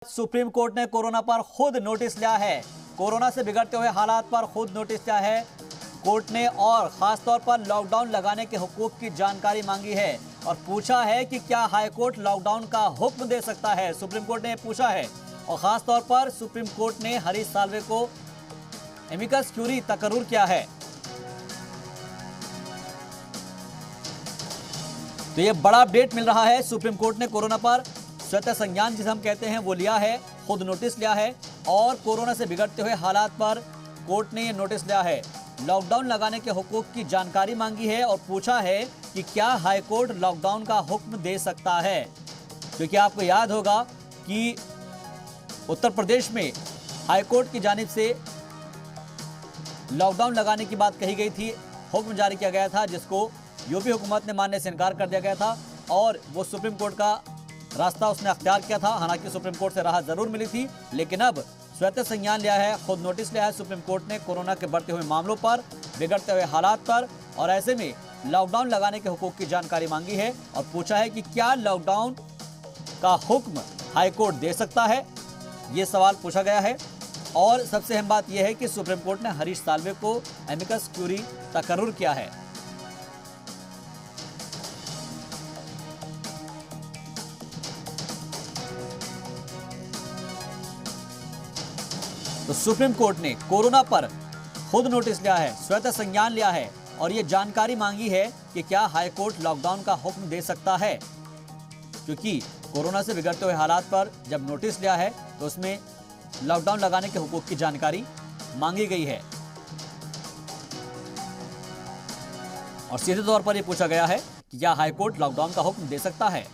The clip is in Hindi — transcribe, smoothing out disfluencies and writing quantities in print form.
सुप्रीम कोर्ट ने कोरोना पर खुद नोटिस लिया है। कोरोना से बिगड़ते हुए हालात पर खुद नोटिस लिया है कोर्ट ने और खासतौर पर लॉकडाउन लगाने के हुकूक की जानकारी मांगी है और पूछा है कि क्या हाईकोर्ट लॉकडाउन का हुक्म दे सकता है। सुप्रीम कोर्ट ने पूछा है और खासतौर पर सुप्रीम कोर्ट ने हरीश साल्वे को एमिकस क्यूरी तकर्रुर किया है। तो ये बड़ा अपडेट मिल रहा है। सुप्रीम कोर्ट ने कोरोना पर स्वतः संज्ञान जिसे हम कहते हैं वो लिया है, खुद नोटिस लिया है और कोरोना से बिगड़ते हुए हालात पर कोर्ट ने ये नोटिस लिया है। लॉकडाउन लगाने के हुकूक की जानकारी मांगी है और पूछा है कि क्या हाईकोर्ट लॉकडाउन का हुक्म दे सकता है, क्योंकि आपको याद होगा कि उत्तर प्रदेश में हाईकोर्ट की जानिब से लॉकडाउन लगाने की बात कही गई थी, हुक्म जारी किया गया था जिसको यूपी हुकूमत ने मानने से इनकार कर दिया गया था और वो सुप्रीम कोर्ट का रास्ता उसने अख्तियार किया था। हालांकि सुप्रीम कोर्ट से राहत जरूर मिली थी, लेकिन अब स्वतः संज्ञान लिया है, खुद नोटिस लिया है सुप्रीम कोर्ट ने कोरोना के बढ़ते हुए मामलों पर, बिगड़ते हुए हालात पर और ऐसे में लॉकडाउन लगाने के हुकूक की जानकारी मांगी है और पूछा है कि क्या लॉकडाउन का हुक्म हाईकोर्ट दे सकता है। ये सवाल पूछा गया है और सबसे अहम बात यह है कि सुप्रीम कोर्ट ने हरीश साल्वे को एमिकस क्यूरी तकर्रुर किया है। तो सुप्रीम कोर्ट ने कोरोना पर खुद नोटिस लिया है, स्वतः संज्ञान लिया है और ये जानकारी मांगी है कि क्या हाईकोर्ट लॉकडाउन का हुक्म दे सकता है, क्योंकि कोरोना से बिगड़ते हुए हालात पर जब नोटिस लिया है तो उसमें लॉकडाउन लगाने के हुकूक की जानकारी मांगी गई है और सीधे तौर पर यह पूछा गया है कि क्या हाईकोर्ट लॉकडाउन का हुक्म दे सकता है।